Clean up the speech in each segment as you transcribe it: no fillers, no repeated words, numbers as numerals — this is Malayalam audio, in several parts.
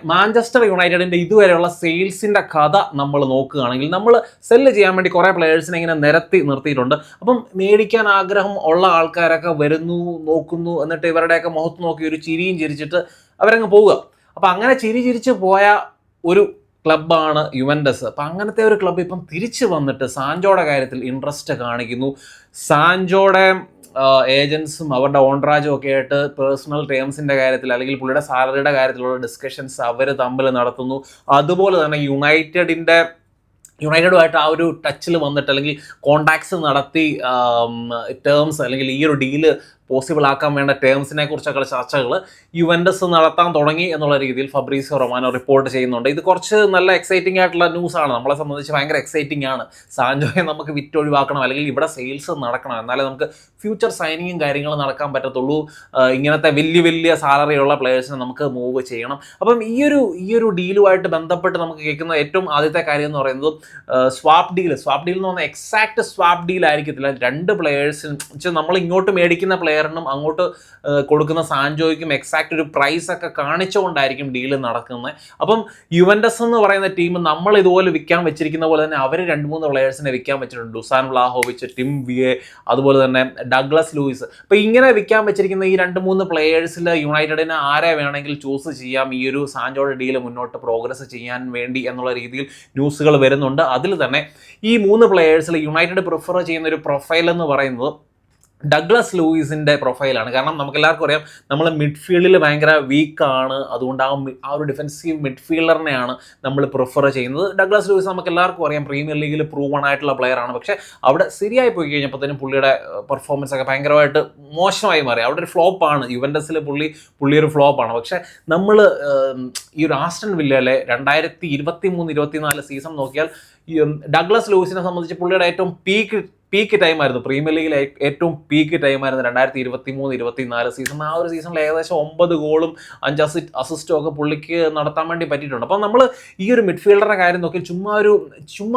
മാഞ്ചസ്റ്റർ യുണൈറ്റഡിന്റെ ഇതുവരെയുള്ള സെയിൽസിന്റെ കഥ നമ്മൾ നോക്കുകയാണെങ്കിൽ നമ്മൾ സെല്ല് ചെയ്യാൻ വേണ്ടി കുറേ പ്ലെയേഴ്സിനെ ഇങ്ങനെ നിരത്തി നിർത്തിയിട്ടുണ്ട്. അപ്പം മേടിക്കാൻ ആഗ്രഹം ഉള്ള ആൾക്കാരൊക്കെ വരുന്നു, നോക്കുന്നു, എന്നിട്ട് ഇവരുടെയൊക്കെ മുഖത്ത് നോക്കി ഒരു ചിരിയും ചിരിച്ചിട്ട് അവരങ്ങ് പോവുക. അപ്പം അങ്ങനെ ചിരിച്ച് പോയ ഒരു ക്ലബ്ബാണ് യുവൻറ്റസ്. അപ്പം അങ്ങനത്തെ ഒരു ക്ലബ്ബ് ഇപ്പം തിരിച്ചു വന്നിട്ട് സാൻജോയുടെ കാര്യത്തിൽ ഇൻട്രസ്റ്റ് കാണിക്കുന്നു. സാൻജോയുടെ ഏജൻസും അവരുടെ ഓൺറാജും ഒക്കെ ആയിട്ട് പേഴ്സണൽ ടേംസിൻ്റെ കാര്യത്തിൽ അല്ലെങ്കിൽ പുള്ളിയുടെ സാലറിയുടെ കാര്യത്തിലുള്ള ഡിസ്കഷൻസ് അവർ തമ്മിൽ നടത്തുന്നു. അതുപോലെ തന്നെ യുണൈറ്റഡുമായിട്ട് ആ ഒരു ടച്ചിൽ വന്നിട്ട് അല്ലെങ്കിൽ കോണ്ടാക്ട്സ് നടത്തി ടേംസ് അല്ലെങ്കിൽ ഈ ഒരു ഡീല് പോസിബിൾ ആക്കാൻ വേണ്ട ടേംസിനെ കുറിച്ചൊക്കെ ചർച്ചകൾ യുവൻറ്റസ് നടത്താൻ തുടങ്ങി എന്നുള്ള രീതിയിൽ ഫബ്രീസിയോ റൊമാനോ റിപ്പോർട്ട് ചെയ്യുന്നുണ്ട്. ഇത് കുറച്ച് നല്ല എക്സൈറ്റിംഗ് ആയിട്ടുള്ള ന്യൂസാണ്. നമ്മളെ സംബന്ധിച്ച് ഭയങ്കര എക്സൈറ്റിംഗ് ആണ്. സാൻജോയെ നമുക്ക് വിറ്റൊഴിവാക്കണം, അല്ലെങ്കിൽ ഇവിടെ സെയിൽസ് നടക്കണം, എന്നാലേ നമുക്ക് ഫ്യൂച്ചർ സൈനിങ്ങും കാര്യങ്ങളും നടക്കാൻ പറ്റത്തുള്ളൂ. ഇങ്ങനത്തെ വലിയ സാലറിയുള്ള പ്ലെയേഴ്സിനെ നമുക്ക് മൂവ് ചെയ്യണം. അപ്പം ഈ ഒരു ഡീലുമായിട്ട് ബന്ധപ്പെട്ട് നമുക്ക് കേൾക്കുന്ന ഏറ്റവും ആദ്യത്തെ കാര്യം എന്ന് പറയുന്നത് സ്വാപ്പ് ഡീൽ എന്ന് പറഞ്ഞാൽ എക്സാക്ട് സ്വാപ്പ് ഡീൽ ആയിരിക്കത്തില്ല. രണ്ട് പ്ലെയേഴ്സിന് നമ്മൾ ഇങ്ങോട്ട് മേടിക്കുന്ന പ്ലെയറിനും അങ്ങോട്ട് കൊടുക്കുന്ന സാൻജോയ്ക്കും എക്സാക്ട് ഒരു പ്രൈസ് ഒക്കെ കാണിച്ചുകൊണ്ടായിരിക്കും ഡീല് നടക്കുന്നത്. അപ്പം യുവൻറ്റസ് എന്ന് പറയുന്ന ടീം നമ്മൾ ഇതുപോലെ വിൽക്കാൻ വെച്ചിരിക്കുന്ന പോലെ തന്നെ അവർ 2-3 പ്ലെയേഴ്സിനെ വിൽക്കാൻ വെച്ചിട്ടുണ്ട്. ഡുസാൻ വ്ലാഹോവിച്ച്, ടിം വിയെ, അതുപോലെ തന്നെ ഡഗ്ലസ് ലൂയിസ്. അപ്പോൾ ഇങ്ങനെ വിൽക്കാൻ വെച്ചിരിക്കുന്ന ഈ 2-3 പ്ലെയേഴ്സിൽ യുണൈറ്റഡിന് ആരെ വേണമെങ്കിൽ ചൂസ് ചെയ്യാം ഈ ഒരു സാൻജോയുടെ ഡീല് മുന്നോട്ട് പ്രോഗ്രസ് ചെയ്യാൻ വേണ്ടി എന്നുള്ള രീതിയിൽ ന്യൂസുകൾ വരുന്നുണ്ട്. അതിൽ തന്നെ ഈ 3 പ്ലെയേഴ്സിൽ യുണൈറ്റഡ് പ്രിഫർ ചെയ്യുന്ന ഒരു പ്രൊഫൈൽ എന്ന് പറയുന്നത് ഡഗ്ലസ് ലൂയിസിൻ്റെ പ്രൊഫൈലാണ്. കാരണം നമുക്കെല്ലാവർക്കും അറിയാം നമ്മൾ മിഡ്ഫീൽഡിൽ ഭയങ്കര വീക്കാണ്, അതുകൊണ്ട് ആ ഒരു ഡിഫെൻസീവ് മിഡ്ഫീൽഡറിനെയാണ് നമ്മൾ പ്രിഫർ ചെയ്യുന്നത്. ഡഗ്ലസ് ലൂയിസ് നമുക്ക് എല്ലാവർക്കും അറിയാം പ്രീമിയർ ലീഗിൽ പ്രൂവൺ ആയിട്ടുള്ള പ്ലെയറാണ്. പക്ഷേ അവിടെ ശരിയായി പോയി കഴിഞ്ഞപ്പോഴത്തേനും പുള്ളിയുടെ പെർഫോമൻസ് ഒക്കെ ഭയങ്കരമായിട്ട് മോശമായി മാറി. അവിടെ ഒരു ഫ്ലോപ്പാണ്. യുവൻറ്റസിൽ പുള്ളി ഒരു ഫ്ലോപ്പാണ്. പക്ഷേ നമ്മൾ ഈ ഒരു ആസ്റ്റൺ വില്ലയിലെ 2023-24 സീസൺ നോക്കിയാൽ ഡഗ്ലസ് ലൂയിസിനെ സംബന്ധിച്ച് പുള്ളിയുടെ ഏറ്റവും പീക്ക് ടൈമായിരുന്നു. പ്രീമിയർ ലീഗിലെ ഏറ്റവും പീക്ക് ടൈമായിരുന്നു 2023-24 സീസൺ. ആ ഒരു സീസണിൽ ഏകദേശം 9 ഗോളും 5 അസിസ്റ്റും ഒക്കെ പുള്ളിക്ക് നടത്താൻ വേണ്ടി പറ്റിയിട്ടുണ്ട്. അപ്പം നമ്മൾ ഈ ഒരു മിഡ്ഫീൽഡറുടെ കാര്യം നോക്കി ചുമ്മാ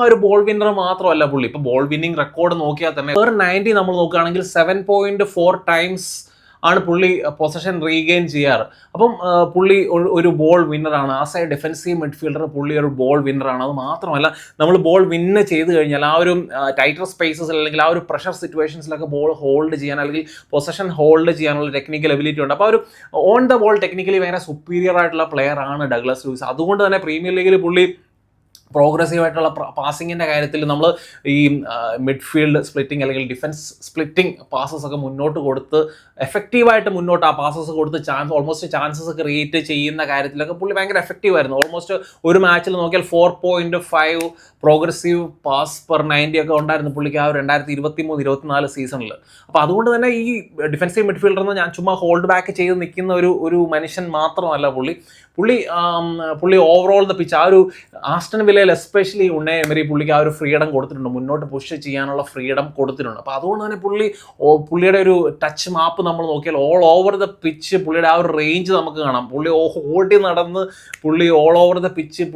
ഒരു ബോൾ വിന്നർ മാത്രമല്ല പുള്ളി. ഇപ്പോൾ ബോൾ വിന്നിങ് റെക്കോർഡ് നോക്കിയാൽ തന്നെ 90 നമ്മൾ നോക്കുകയാണെങ്കിൽ 7.4 ടൈംസ് ആണ് പുള്ളി പൊസഷൻ റീഗെയിൻ ചെയ്യാറ്. അപ്പം പുള്ളി ഒരു ബോൾ വിന്നറാണ്. ആസ് എ ഡിഫെൻസീവ് മിഡ്ഫീൽഡർ പുള്ളി ഒരു ബോൾ വിന്നറാണ്. അത് മാത്രമല്ല നമ്മൾ ബോൾ വിന്ന് ചെയ്ത് കഴിഞ്ഞാൽ ആ ഒരു ടൈറ്റർ സ്പേസസ് അല്ലെങ്കിൽ ആ ഒരു പ്രഷർ സിറ്റുവേഷൻസിലൊക്കെ ബോൾ ഹോൾഡ് ചെയ്യാൻ അല്ലെങ്കിൽ പൊസഷൻ ഹോൾഡ് ചെയ്യാനുള്ള ടെക്നിക്കൽ എബിലിറ്റി ഉണ്ട്. അപ്പോൾ ഒരു ഓൺ ദ ബോൾ ടെക്നിക്കലി ഭയങ്കര സുപ്പീരിയർ ആയിട്ടുള്ള പ്ലെയർ ആണ് ഡഗ്ലസ് ലൂയിസ്. അതുകൊണ്ട് തന്നെ പ്രീമിയർ ലീഗിൽ പുള്ളി പ്രോഗ്രസീവായിട്ടുള്ള പാസിങ്ങിൻ്റെ കാര്യത്തിൽ നമ്മൾ ഈ മിഡ്ഫീൽഡ് സ്പ്ലിറ്റിംഗ് അല്ലെങ്കിൽ ഡിഫൻസ് സ്പ്ലിറ്റിംഗ് പാസസ് ഒക്കെ മുന്നോട്ട് കൊടുത്ത് എഫക്റ്റീവായിട്ട് മുന്നോട്ട് ആ പാസസ് കൊടുത്ത് ഓൾമോസ്റ്റ് ചാൻസസ് ക്രിയേറ്റ് ചെയ്യുന്ന കാര്യത്തിലൊക്കെ പുള്ളി ഭയങ്കര എഫക്റ്റീവായിരുന്നു. ഓൾമോസ്റ്റ് ഒരു മാച്ചിൽ നോക്കിയാൽ 4.5 പ്രോഗ്രസീവ് പാസ് പെർ 90 ഒക്കെ ഉണ്ടായിരുന്നു പുള്ളിക്ക് ആ 2023-24 സീസണിൽ. അപ്പോൾ അതുകൊണ്ട് തന്നെ ഈ ഡിഫൻസീവ് മിഡ്ഫീൽഡർ എന്ന് ഞാൻ ചുമ്മാ ഹോൾഡ് ബാക്ക് ചെയ്ത് നിൽക്കുന്ന ഒരു മനുഷ്യൻ മാത്രമല്ല പുള്ളി ഓവറോൾ ദ പിച്ച് ആ ഒരു ആസ്റ്റൺ വില്ലയിൽ എസ്പെഷ്യലി ഉണ്ണേ എമറി പുള്ളിക്ക് ആ ഒരു ഫ്രീഡം കൊടുത്തിട്ടുണ്ട്, മുന്നോട്ട് പുഷ് ചെയ്യാനുള്ള ഫ്രീഡം കൊടുത്തിട്ടുണ്ട്. അപ്പോൾ അതുകൊണ്ട് തന്നെ പുള്ളിയുടെ ഒരു ടച്ച് മാപ്പ് നമ്മൾ നോക്കിയാൽ ഓൾ ഓവർ ദ പിച്ച് പുള്ളിയുടെ ആ ഒരു റേഞ്ച് നമുക്ക് കാണാം. പുള്ളി ഓടി നടന്ന് പുള്ളി ഓൾ ഓവർ ദ പിച്ച്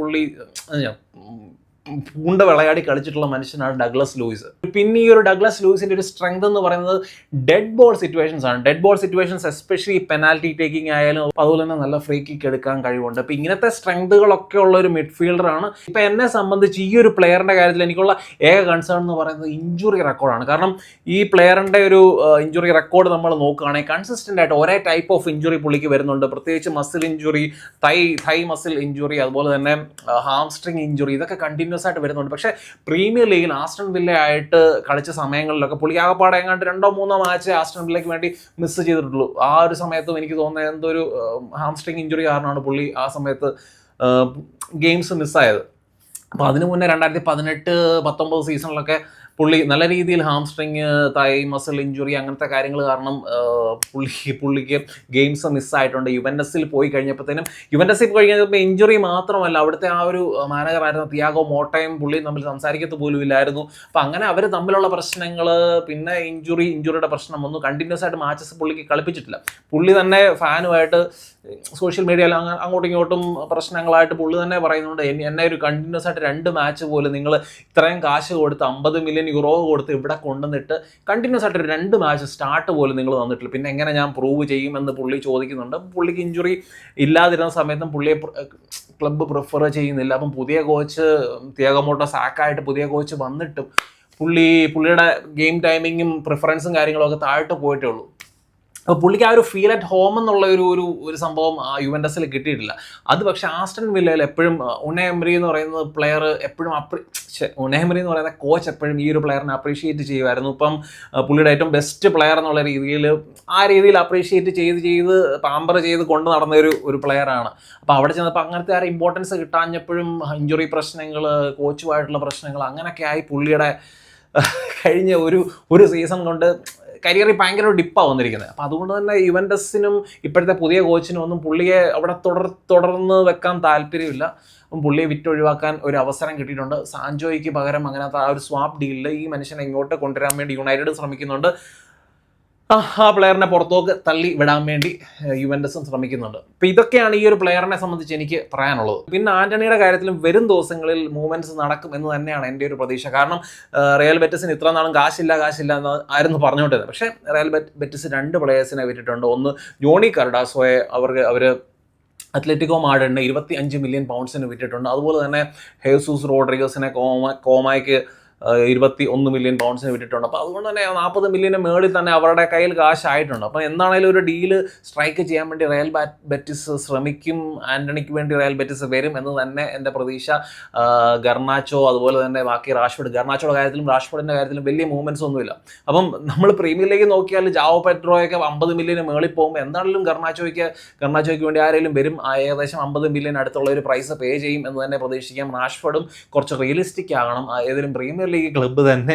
പൂണ്ട വിളയാടി കളിച്ചിട്ടുള്ള മനുഷ്യനാണ് ഡഗ്ലസ് ലൂയിസ്. പിന്നെ ഈ ഒരു ഡഗ്ലസ് ലൂയിസിൻ്റെ ഒരു സ്ട്രെങ്ത് എന്ന് പറയുന്നത് ഡെഡ് ബോൾ സിറ്റുവേഷൻസ് ആണ്. Dead ball situations especially penalty taking ആയാലും അതുപോലെ തന്നെ നല്ല ഫ്രീ കിക്ക് എടുക്കാൻ കഴിവുണ്ട്. അപ്പോൾ ഇങ്ങനത്തെ സ്ട്രെങ്തുകളൊക്കെ ഉള്ള ഒരു മിഡ്ഫീൽഡറാണ്. ഇപ്പോൾ എന്നെ സംബന്ധിച്ച് ഈ ഒരു പ്ലെയറിൻ്റെ കാര്യത്തിൽ എനിക്കുള്ള ഏക കൺസേൺ എന്ന് പറയുന്നത് ഇഞ്ചുറി റെക്കോർഡാണ്. കാരണം ഈ പ്ലെയറിൻ്റെ ഒരു ഇഞ്ചുറി റെക്കോർഡ് നമ്മൾ നോക്കുകയാണെങ്കിൽ കൺസിസ്റ്റൻ്റ് ആയിട്ട് ഒരേ ടൈപ്പ് ഓഫ് ഇഞ്ചുറി പുള്ളിക്ക് വരുന്നുണ്ട്. പ്രത്യേകിച്ച് മസിൽ ഇഞ്ചുറി, തൈ മസിൽ ഇഞ്ചുറി, അതുപോലെ തന്നെ ഹാംസ്ട്രിങ് ഇഞ്ചുറി, ഇതൊക്കെ കണ്ടിന്യൂസ് ആയിട്ട് വരുന്നുണ്ട്. പക്ഷേ പ്രീമിയർ ലീഗിൽ ആസ്റ്റൺ വില്ല ആയിട്ട് കളിച്ച സമയങ്ങളിലൊക്കെ പുള്ളി ആകപ്പാടെ എങ്ങാണ്ട് 2-3 മാച്ച് ആസ്റ്റൺ വില്ലയ്ക്ക് വേണ്ടി മിസ് ചെയ്തിട്ടുള്ളൂ. ആ ഒരു സമയത്തും എനിക്ക് തോന്നുന്നത് എന്തോ ഒരു ഹാംസ്ട്രിങ് ഇഞ്ചുറി കാരണമാണ് പുള്ളി ആ സമയത്ത് ഗെയിംസ് മിസ്സായത്. അപ്പോൾ അതിനു മുന്നേ 2018-19 സീസണിലൊക്കെ പുള്ളി നല്ല രീതിയിൽ ഹാംസ്ട്രിങ്, തൈ മസിൽ ഇഞ്ചുറി അങ്ങനത്തെ കാര്യങ്ങൾ കാരണം പുള്ളിക്ക് ഗെയിംസ് മിസ്സായിട്ടുണ്ട്. യുവൻറ്റസിൽ പോയി കഴിഞ്ഞപ്പോൾ ഇഞ്ചുറി മാത്രമല്ല അവിടുത്തെ ആ ഒരു മാനേജറായിരുന്ന തിയാഗോ മോട്ടയും പുള്ളിയും തമ്മിൽ സംസാരിക്കത്ത് പോലും ഇല്ലായിരുന്നു. അപ്പം അങ്ങനെ അവർ തമ്മിലുള്ള പ്രശ്നങ്ങൾ, പിന്നെ ഇഞ്ചുറിയുടെ പ്രശ്നം ഒന്നും കണ്ടിന്യൂസ് ആയിട്ട് മാച്ചസ് പുള്ളിക്ക് കളിപ്പിച്ചിട്ടില്ല. പുള്ളി തന്നെ ഫാനുമായിട്ട് സോഷ്യൽ മീഡിയയിൽ അങ്ങോട്ടും ഇങ്ങോട്ടും പ്രശ്നങ്ങളായിട്ട് പുള്ളി തന്നെ പറയുന്നുണ്ട്, എന്നെ ഒരു കണ്ടിന്യൂസ് ആയിട്ട് 2 മാച്ച് പോലും നിങ്ങൾ ഇത്രയും കാശ് കൊടുത്ത് 50 മില്യൺ മില്യൺ യൂറോ കൊടുത്ത് ഇവിടെ കൊണ്ടുവന്നിട്ട് കണ്ടിന്യൂസ് ആയിട്ട് 2 മാച്ച് സ്റ്റാർട്ട് പോലും നിങ്ങൾ തന്നിട്ടില്ല, പിന്നെ എങ്ങനെ ഞാൻ പ്രൂവ് ചെയ്യുമെന്ന് പുള്ളി ചോദിക്കുന്നുണ്ട്. പുള്ളിക്ക് ഇഞ്ചുറി ഇല്ലാതിരുന്ന സമയത്തും പുള്ളിയെ ക്ലബ്ബ് പ്രിഫർ ചെയ്യുന്നില്ല. അപ്പം പുതിയ കോച്ച് തിയാഗോ മോട്ട സാക്കായിട്ട് പുതിയ കോച്ച് വന്നിട്ടും പുള്ളിയുടെ ഗെയിം ടൈമിങ്ങും പ്രിഫറൻസും കാര്യങ്ങളൊക്കെ താഴോട്ട് പോയിട്ടേ ഉള്ളൂ. അപ്പോൾ പുള്ളിക്ക് ആ ഒരു ഫീൽ അറ്റ് ഹോം എന്നുള്ള ഒരു സംഭവം യുവൻറ്റസിൽ കിട്ടിയിട്ടില്ല. അത് പക്ഷേ ആസ്റ്റൺ വില്ലയിൽ എപ്പോഴും ഉണൈ എമറി എന്ന് പറയുന്ന പ്ലെയർ എപ്പോഴും ഉണൈ എമറി എന്ന് പറയുന്ന കോച്ച് എപ്പോഴും ഈ ഒരു പ്ലെയറിനെ അപ്രീഷിയേറ്റ് ചെയ്യുമായിരുന്നു. ഇപ്പം പുള്ളിയുടെ ഏറ്റവും ബെസ്റ്റ് പ്ലെയർ എന്നുള്ള രീതിയിൽ ആ രീതിയിൽ അപ്രീഷിയേറ്റ് ചെയ്ത് പാമ്പർ ചെയ്ത് കൊണ്ട് നടന്ന ഒരു പ്ലെയറാണ്. അപ്പോൾ അവിടെ ചെന്നപ്പോൾ അങ്ങനത്തെ ആ ഇമ്പോർട്ടൻസ് കിട്ടാഞ്ഞപ്പോഴും ഇഞ്ചുറി പ്രശ്നങ്ങൾ, കോച്ചുമായിട്ടുള്ള പ്രശ്നങ്ങൾ അങ്ങനെയൊക്കെ ആയി പുള്ളിയുടെ കഴിഞ്ഞ ഒരു സീസൺ കൊണ്ട് കരിയറിൽ ഭയങ്കര ഒരു ഡിപ്പാണ് വന്നിരിക്കുന്നത്. അപ്പോൾ അതുകൊണ്ട് തന്നെ യുവൻറ്റസിനും ഇപ്പോഴത്തെ പുതിയ കോച്ചിനും ഒന്നും പുള്ളിയെ അവിടെ തുടർന്ന് വെക്കാൻ താല്പര്യമില്ല. അപ്പം പുള്ളിയെ വിറ്റൊഴിവാക്കാൻ ഒരു അവസരം കിട്ടിയിട്ടുണ്ട്. സാൻജോയ്ക്ക് പകരം അങ്ങനത്തെ ആ ഒരു സ്വാപ്പ് ഡീലിൽ ഈ മനുഷ്യനെ ഇങ്ങോട്ട് കൊണ്ടുവരാൻ വേണ്ടി യുണൈറ്റഡ് ശ്രമിക്കുന്നുണ്ട്. ആ പ്ലെയറിനെ പുറത്തോക്ക് തള്ളി വിടാൻ വേണ്ടി യുവൻറ്റസും ശ്രമിക്കുന്നുണ്ട്. അപ്പോൾ ഇതൊക്കെയാണ് ഈ ഒരു പ്ലെയറിനെ സംബന്ധിച്ച് എനിക്ക് പറയാനുള്ളത്. പിന്നെ ആന്റണിയുടെ കാര്യത്തിലും വരും ദിവസങ്ങളിൽ മൂവ്മെന്റ്സ് നടക്കും എന്ന് തന്നെയാണ് എൻ്റെ ഒരു പ്രതീക്ഷ. കാരണം റയൽ ബെറ്റിസിന് ഇത്ര നാളും കാശില്ല എന്ന് ആയിരുന്നു പറഞ്ഞുകൊണ്ടിരുന്നത്. പക്ഷേ റയൽ ബെറ്റിസ് 2 പ്ലെയേഴ്സിനെ വിറ്റിട്ടുണ്ട്. ഒന്ന് ജോണി കർഡാസോയെ അവർ അത്ലറ്റിക്കോ മാഡ്രിഡിന് 25 മില്യൺ പൗണ്ട്സിന് വിറ്റിട്ടുണ്ട്. അതുപോലെ തന്നെ ഹേസൂസ് റോഡ്രിഗസിനെ കോമായ്ക്ക് 21 മില്യൺ പൗണ്ട്സിന് വിട്ടിട്ടുണ്ട്. അപ്പോൾ അതുകൊണ്ട് തന്നെ 40 മില്യന് മേളിൽ തന്നെ അവരുടെ കയ്യിൽ കാശായിട്ടുണ്ട്. അപ്പോൾ എന്താണെങ്കിലും ഒരു ഡീല് സ്ട്രൈക്ക് ചെയ്യാൻ വേണ്ടി റയൽ ബെറ്റിസ് ശ്രമിക്കും. ആന്റണിക്ക് വേണ്ടി റയൽ ബെറ്റിസ് വരും എന്ന് തന്നെ എൻ്റെ പ്രതീക്ഷ. ഗർണാച്ചോ അതുപോലെ തന്നെ ബാക്കി ഗർണാച്ചോയുടെ കാര്യത്തിലും റാഷ്ഫോർഡിൻ്റെ കാര്യത്തിലും വലിയ മൂവ്മെൻറ്റ്സ് ഒന്നുമില്ല. അപ്പം നമ്മൾ പ്രീമിയർ ലീഗ് നോക്കിയാൽ ജാവോ പെഡ്രോയൊക്കെ 50 മില്യന് മേളിൽ പോകുമ്പോൾ എന്താണെങ്കിലും ഗർണാച്ചോയ്ക്ക് വേണ്ടി ആരെങ്കിലും വരും. ഏകദേശം 50 മില്യൺ അടുത്തുള്ള ഒരു പ്രൈസ് പേ ചെയ്യും എന്ന് തന്നെ പ്രതീക്ഷിക്കാം. റാഷ്ഫോർഡും കുറച്ച് റിയലിസ്റ്റിക് ആകണം. ഏതെങ്കിലും പ്രീമിയർ ലീഗ് ക്ലബ്ബ് തന്നെ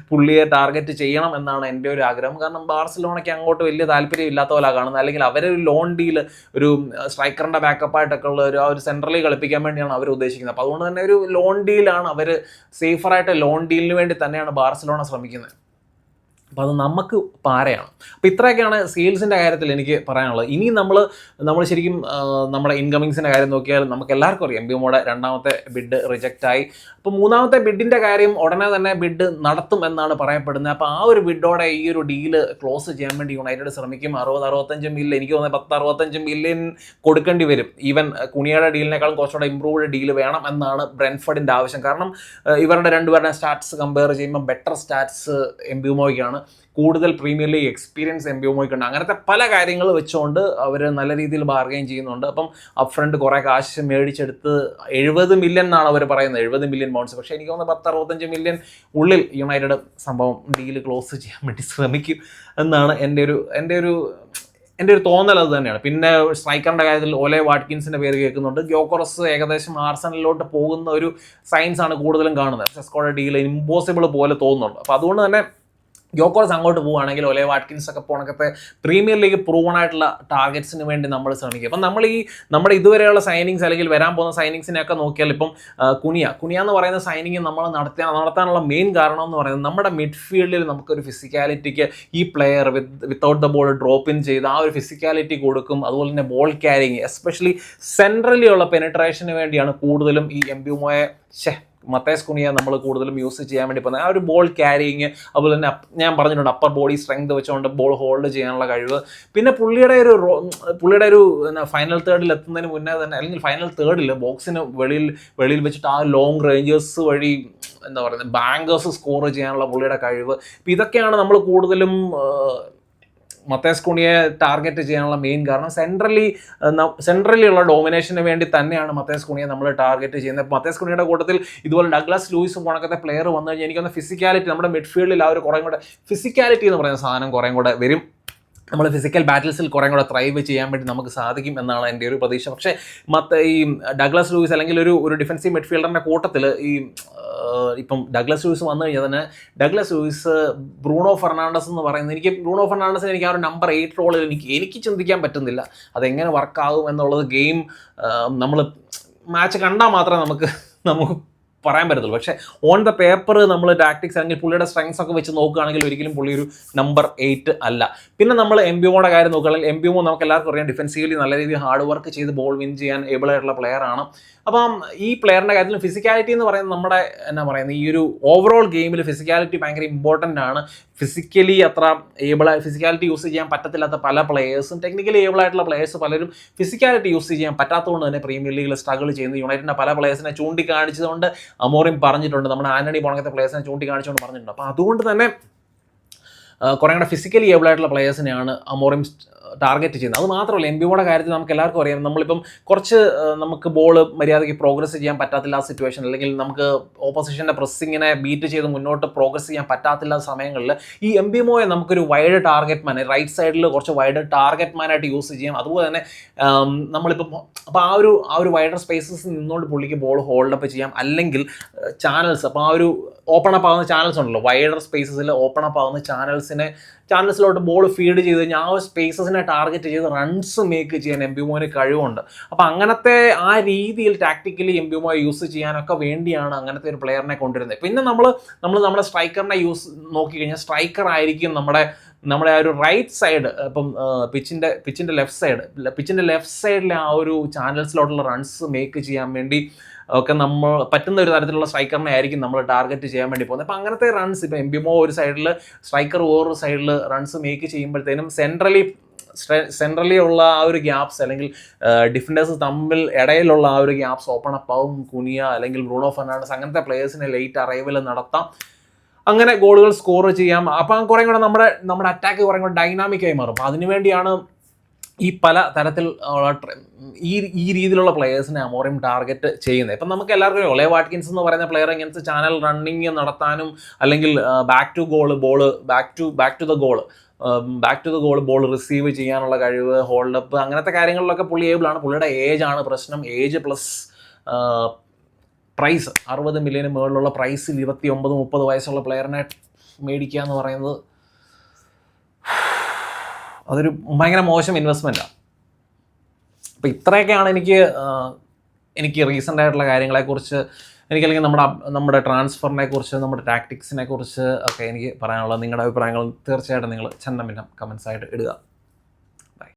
പുള്ളിയെ ടാർഗറ്റ് ചെയ്യണം എന്നാണ് എൻ്റെ ഒരു ആഗ്രഹം. കാരണം ബാർസലോണയ്ക്ക് അങ്ങോട്ട് വലിയ താല്പര്യം ഇല്ലാത്ത പോലെ കാണുന്നത്. അല്ലെങ്കിൽ അവരൊരു ലോൺ ഡീൽ, ഒരു സ്ട്രൈക്കറിൻ്റെ ബാക്കപ്പായിട്ടൊക്കെ ഉള്ള ഒരു സെൻട്രലി കളിപ്പിക്കാൻ വേണ്ടിയാണ് അവർ ഉദ്ദേശിക്കുന്നത്. അപ്പോൾ അതുകൊണ്ട് തന്നെ ഒരു ലോൺ ഡീലാണ് അവർ, സേഫറായിട്ട് ലോൺ ഡീലിന് വേണ്ടി തന്നെയാണ് ബാർസലോണ ശ്രമിക്കുന്നത്. അപ്പോൾ അത് നമുക്ക് പാരയാണ്. അപ്പോൾ ഇത്രയൊക്കെയാണ് സെയിൽസിൻ്റെ കാര്യത്തിൽ എനിക്ക് പറയാനുള്ളത്. ഇനി നമ്മൾ ശരിക്കും നമ്മുടെ ഇൻകമിങ്സിൻ്റെ കാര്യം നോക്കിയാൽ നമുക്ക് എല്ലാവർക്കും അറിയാം എംബിമോയുടെ 2ാമത്തെ ബിഡ് റിജക്റ്റായി. അപ്പോൾ 3ാമത്തെ ബിഡിൻ്റെ കാര്യം ഉടനെ തന്നെ ബിഡ് നടത്തും എന്നാണ് പറയപ്പെടുന്നത്. അപ്പോൾ ആ ഒരു ബിഡോടെ ഈ ഒരു ഡീല് ക്ലോസ് ചെയ്യാൻ വേണ്ടി യുണൈറ്റഡ് ശ്രമിക്കും. 60-65 മില്യൺ, എനിക്ക് തോന്നുന്നത് 10-65 മില്യൺ കൊടുക്കേണ്ടി വരും. ഈവൻ കുണിയുടെ ഡീലിനേക്കാളും കുറച്ചുകൂടെ ഇമ്പ്രൂവ്ഡ് ഡീൽ വേണം എന്നാണ് ബ്രെൻഫോർഡിൻ്റെ ആവശ്യം. കാരണം ഇവരുടെ രണ്ടുപേരുടെ സ്റ്റാറ്റ്സ് കമ്പയർ ചെയ്യുമ്പോൾ ബെറ്റർ സ്റ്റാറ്റ്സ് എംബിമോയ്ക്കാണ്, കൂടുതൽ പ്രീമിയർ ലീഗ് എക്സ്പീരിയൻസ് എംബിമോയ്ക്കുണ്ട്. അങ്ങനത്തെ പല കാര്യങ്ങൾ വെച്ചുകൊണ്ട് അവർ നല്ല രീതിയിൽ ബാർഗെയിൻ ചെയ്യുന്നുണ്ട്. അപ്പം അപ്പ് ഫ്രണ്ട് കുറേ കാശ് മേടിച്ചെടുത്ത് 70 മില്യൺ എന്നാണ് അവർ പറയുന്നത്, 70 മില്യൺ പൗണ്ട്സ്. പക്ഷേ എനിക്ക് തോന്നുന്നത് 10-65 മില്യൺ ഉള്ളിൽ യുണൈറ്റഡ് സംഭവം ഡീല് ക്ലോസ് ചെയ്യാൻ വേണ്ടി ശ്രമിക്കും എന്നാണ് എൻ്റെ ഒരു തോന്നൽ. അത് തന്നെയാണ്. പിന്നെ സ്ട്രൈക്കറിൻ്റെ കാര്യത്തിൽ ഒലെ വാട്കിൻസിൻ്റെ പേര് കേൾക്കുന്നുണ്ട്. ഗ്യോക്കോറസ് ഏകദേശം ആർസണലിലോട്ട് പോകുന്ന ഒരു സൈൻസ് ആണ് കൂടുതലും കാണുന്നത്. സെസ്കോയുടെ ഡീൽ ഇമ്പോസിബിൾ പോലെ തോന്നുന്നുണ്ട്. അപ്പോൾ അതുകൊണ്ട് തന്നെ ഗ്യോക്കോറസ് അങ്ങോട്ട് പോവുകയാണെങ്കിൽ ഒലെ വാട്കിൻസ് ഒക്കെ പോണക്കത്തെ പ്രീമിയർ ലീഗ് പ്രൂവൺ ആയിട്ടുള്ള ടാർഗറ്റ്സിന് വേണ്ടി നമ്മൾ ശ്രമിക്കും. അപ്പം നമ്മുടെ ഇതുവരെയുള്ള സൈനിങ്സ് അല്ലെങ്കിൽ വരാൻ പോകുന്ന സൈനിങ്സിനെയൊക്കെ നോക്കിയാൽ ഇപ്പം കുനിയ എന്ന് പറയുന്ന സൈനിങ് നമ്മൾ നടത്താനുള്ള മെയിൻ കാരണം എന്ന് പറയുന്നത് നമ്മുടെ മിഡ്ഫീൽഡിൽ നമുക്കൊരു ഫിസിക്കാലിറ്റിക്ക് ഈ player without the ball drop in ചെയ്ത് ആ ഒരു ഫിസിക്കാലിറ്റി കൊടുക്കും. അതുപോലെ തന്നെ ബോൾ ക്യാരിങ്, എസ്പെഷ്യലി സെൻട്രലി ഉള്ള പെനിട്രേഷന് വേണ്ടിയാണ് കൂടുതലും ഈ എംബിമോയെ മത്തേസ് കുനിയ നമ്മൾ കൂടുതലും യൂസ് ചെയ്യാൻ വേണ്ടി പോകുന്നത്. ആ ഒരു ബോൾ ക്യാരിങ്, അതുപോലെ തന്നെ ഞാൻ പറഞ്ഞിട്ടുണ്ട് അപ്പർ ബോഡി സ്ട്രെങ്ത് വെച്ചുകൊണ്ട് ബോൾ ഹോൾഡ് ചെയ്യാനുള്ള കഴിവ്. പിന്നെ പുള്ളിയുടെ ഒരു ഫൈനൽ തേർഡിൽ എത്തുന്നതിന് മുന്നേ തന്നെ, അല്ലെങ്കിൽ ഫൈനൽ തേർഡിൽ ബോക്സിന് വെളിയിൽ വെച്ചിട്ട് ആ ലോങ് റേഞ്ചേഴ്സ് വഴി ബാങ്കേഴ്സ് സ്കോർ ചെയ്യാനുള്ള പുള്ളിയുടെ കഴിവ്. ഇപ്പം ഇതൊക്കെയാണ് നമ്മൾ കൂടുതലും മത്തേസ് കുണിയെ ടാർഗറ്റ് ചെയ്യാനുള്ള മെയിൻ കാരണം. സെൻട്രലി ഉള്ള ഡോമിനേഷന് വേണ്ടി തന്നെയാണ് മത്തേസ് കുണിയെ നമ്മൾ ടാർഗറ്റ് ചെയ്യുന്നത്. മത്തേസ് കുണിയുടെ കൂട്ടത്തിൽ ഇതുപോലെ ഡഗ്ലസ് ലൂയിസും കണക്കത്തെ പ്ലെയർ വന്നു കഴിഞ്ഞാൽ എനിക്കൊന്ന് ഫിസിക്കാലിറ്റി, നമ്മുടെ മിഡ്ഫീൽഡിൽ ആ ഒരു കുറേ കൂടെ ഫിസിക്കാലിറ്റി എന്ന് പറയുന്ന സാധനം കുറേ കൂടെ വരും. നമ്മൾ ഫിസിക്കൽ ബാറ്റിൽസിൽ കുറേ കൂടെ ത്രൈവ് ചെയ്യാൻ വേണ്ടി നമുക്ക് സാധിക്കും എന്നാണ് എൻ്റെ ഒരു പ്രതീക്ഷ. പക്ഷേ ഈ ഡഗ്ലസ് ലൂയിസ് അല്ലെങ്കിൽ ഒരു ഡിഫൻസീവ് മിഡ്ഫീൽഡറിൻ്റെ കൂട്ടത്തിൽ ഇപ്പം ഡഗ്ലസ് ലൂയിസ് വന്നു കഴിഞ്ഞാൽ തന്നെ ഡഗ്ലസ് ലൂയിസ്, ബ്രൂണോ ഫെർണാണ്ടസ് എന്ന് പറയുന്നത്, ബ്രൂണോ ഫെർണാണ്ടസിന് എനിക്ക് ആ ഒരു നമ്പർ 8 റോളിൽ എനിക്ക് ചിന്തിക്കാൻ പറ്റുന്നില്ല. അതെങ്ങനെ വർക്കാകും എന്നുള്ളത് ഗെയിം നമ്മൾ മാച്ച് കണ്ടാൽ മാത്രമേ നമുക്ക് പറയാൻ പറ്റത്തുള്ളൂ. പക്ഷേ ഓൺ ദ പേപ്പർ നമ്മൾ ടാക്ടിക്സ് അല്ലെങ്കിൽ പുള്ളിയുടെ സ്ട്രെങ്സ് ഒക്കെ വെച്ച് നോക്കുകയാണെങ്കിൽ ഒരിക്കലും പുള്ളി ഒരു നമ്പർ 8 അല്ല. പിന്നെ നമ്മൾ എംബിയോയുടെ കാര്യം നോക്കുകയാണെങ്കിൽ എംബിയോ നമുക്ക് എല്ലാവർക്കും അറിയാം ഡിഫൻസീവലി നല്ല രീതിയിൽ ഹാർഡ് വർക്ക് ചെയ്ത് ബോൾ വിൻ ചെയ്യാൻ ഏബിൾ ആയിട്ടുള്ള പ്ലെയർ ആണ്. അപ്പം ഈ പ്ലെയറിൻ്റെ കാര്യത്തിൽ ഫിസിക്കാലിറ്റി എന്ന് പറയുന്നത് നമ്മുടെ എന്നാ പറയുന്നത് ഈ ഒരു ഓവറോൾ ഗെയിമിൽ ഫിസിക്കാലിറ്റി ഭയങ്കര ഇമ്പോർട്ടൻ്റ് ആണ്. ഫിസിക്കലി അത്ര ഫിസിക്കാലിറ്റി യൂസ് ചെയ്യാൻ പറ്റത്തില്ലാത്ത പല പ്ലെയേഴ്സും ടെക്നിക്കലി ഏബിൾ ആയിട്ടുള്ള പ്ലെയേഴ്സ് പലരും ഫിസിക്കാലിറ്റി യൂസ് ചെയ്യാൻ പറ്റാത്തതുകൊണ്ട് തന്നെ പ്രീമിയർ ലീഗിൽ സ്ട്രഗിൾ ചെയ്യുന്നു. യുണൈറ്റഡിൻ്റെ പല പ്ലെയേഴ്സിനെ ചൂണ്ടിക്കാണിച്ചതുകൊണ്ട് അമോറിം പറഞ്ഞിട്ടുണ്ട്, നമ്മുടെ ആന്റണി പോണത്തെ പ്ലെയേഴ്സിനെ ചൂണ്ടിക്കാണിച്ചുകൊണ്ട് പറഞ്ഞിട്ടുണ്ട്. അപ്പോൾ അതുകൊണ്ട് തന്നെ കുറേ കൂടെ ഫിസിക്കലി ഏബിൾ ആയിട്ടുള്ള പ്ലെയേഴ്സിനെയാണ് അമോറിം ടാർഗറ്റ് ചെയ്യുന്നത്. അത് മാത്രമല്ല എംബിയോയുടെ കാര്യത്തിൽ നമുക്ക് എല്ലാവർക്കും അറിയാം, നമ്മളിപ്പം കുറച്ച് നമുക്ക് ബോൾ മര്യാദയ്ക്ക് പ്രോഗ്രസ് ചെയ്യാൻ പറ്റാത്തില്ല സിറ്റുവേഷൻ, അല്ലെങ്കിൽ നമുക്ക് ഓപ്പോസിഷൻ്റെ പ്രസ്സിങ്ങിനെ ബീറ്റ് ചെയ്ത് മുന്നോട്ട് പ്രോഗ്രസ് ചെയ്യാൻ പറ്റാത്തില്ല സമയങ്ങളിൽ ഈ എംബിമോയെ നമുക്കൊരു വൈഡ് ടാർഗറ്റ് മാൻ റൈറ്റ് സൈഡിൽ കുറച്ച് വൈഡ് ടാർഗറ്റ് മാനായിട്ട് യൂസ് ചെയ്യാം. അതുപോലെ തന്നെ നമ്മളിപ്പം അപ്പോൾ ആ ഒരു വൈഡർ സ്പേസസ് നിന്നുകൊണ്ട് പുള്ളിക്ക് ബോൾ ഹോൾഡപ്പ് ചെയ്യാം. അല്ലെങ്കിൽ ചാനൽസ്, അപ്പോൾ ആ ഒരു ഓപ്പൺ അപ്പ് ആവുന്ന ചാനൽസ് ഉണ്ടല്ലോ, വൈഡർ സ്പേസസിൽ ഓപ്പൺ അപ്പ് ആവുന്ന ചാനൽസിലോട്ട് ബോൾ ഫീഡ് ചെയ്ത് കഴിഞ്ഞാൽ ആ സ്പേസസിനെ ടാർഗറ്റ് ചെയ്ത് റൺസ് മേക്ക് ചെയ്യാൻ എംബിമോന് കഴിവുണ്ട്. അപ്പോൾ അങ്ങനത്തെ ആ രീതിയിൽ ടാക്ടിക്കലി എംബിമോയെ യൂസ് ചെയ്യാനൊക്കെ വേണ്ടിയാണ് അങ്ങനത്തെ ഒരു പ്ലെയറിനെ കൊണ്ടുവരുന്നത്. പിന്നെ നമ്മൾ നമ്മുടെ സ്ട്രൈക്കറിനെ നോക്കിക്കഴിഞ്ഞാൽ സ്ട്രൈക്കർ ആയിരിക്കും നമ്മുടെ ആ ഒരു റൈറ്റ് സൈഡ്, ഇപ്പം പിച്ചിൻ്റെ ലെഫ്റ്റ് സൈഡിലെ ആ ഒരു ചാനൽസിലോട്ടുള്ള റൺസ് മേക്ക് ചെയ്യാൻ വേണ്ടി ഒക്കെ നമ്മൾ പറ്റുന്ന ഒരു തരത്തിലുള്ള സ്ട്രൈക്കറിനെ ആയിരിക്കും നമ്മൾ ടാർഗറ്റ് ചെയ്യാൻ വേണ്ടി പോകുന്നത്. അപ്പോൾ അങ്ങനത്തെ റൺസ് ഇപ്പോൾ എംബിമോ ഒരു സൈഡിൽ സ്ട്രൈക്കർ വേറൊരു സൈഡിൽ റൺസ് മേക്ക് ചെയ്യുമ്പോഴത്തേനും സെൻട്രലി ഉള്ള ആ ഒരു ഗ്യാപ്സ് അല്ലെങ്കിൽ ഡിഫൻഡേഴ്സ് തമ്മിൽ ഇടയിലുള്ള ആ ഒരു ഗ്യാപ്സ് ഓപ്പൺ അപ്പ് ആവും. കുനിയ അല്ലെങ്കിൽ ബ്രൂണോ ഫെർണാണ്ടസ് അങ്ങനത്തെ പ്ലേയേഴ്സിനെ ലേറ്റ് അറൈവൽ നടത്താം, അങ്ങനെ ഗോളുകൾ സ്കോർ ചെയ്യാം. അപ്പം കുറേ കൂടെ നമ്മുടെ അറ്റാക്ക് കുറേ കൂടെ ഡൈനാമിക്കായി മാറും. അപ്പോൾ അതിനുവേണ്ടിയാണ് ഈ പല തരത്തിൽ ഈ രീതിയിലുള്ള പ്ലെയേഴ്സിനെ അമോറിം ടാർഗറ്റ് ചെയ്യുന്നത്. ഇപ്പം നമുക്ക് എല്ലാവർക്കും ഒലേ വാട്കിൻസ് എന്ന് പറയുന്ന പ്ലെയർ ഇങ്ങനത്തെ ചാനൽ റണ്ണിങ് നടത്താനും അല്ലെങ്കിൽ back to the goal ball receive ചെയ്യാനുള്ള കഴിവ്, ഹോൾഡപ്പ് അങ്ങനത്തെ കാര്യങ്ങളിലൊക്കെ പുള്ളി ഏബിളാണ്. പുള്ളിയുടെ ഏജാണ് പ്രശ്നം. ഏജ് പ്ലസ് പ്രൈസ് 60 മില്യന് മുകളിലുള്ള പ്രൈസിൽ 29-30 വയസ്സുള്ള പ്ലെയറിനെ മേടിക്കുക എന്ന് പറയുന്നത് അതൊരു ഭയങ്കര മോശം ഇൻവെസ്റ്റ്മെൻറ്റാണ്. അപ്പോൾ ഇത്രയൊക്കെയാണ് എനിക്ക് റീസെൻ്റ് ആയിട്ടുള്ള കാര്യങ്ങളെക്കുറിച്ച് അല്ലെങ്കിൽ നമ്മുടെ ട്രാൻസ്ഫറിനെ കുറിച്ച്, നമ്മുടെ ടാക്ടിക്സിനെ കുറിച്ച് ഒക്കെ എനിക്ക് പറയാനുള്ളത്. നിങ്ങളുടെ അഭിപ്രായങ്ങൾ തീർച്ചയായിട്ടും നിങ്ങൾ ചന്ദമിനം കമൻസ് ആയിട്ട് ഇടുക.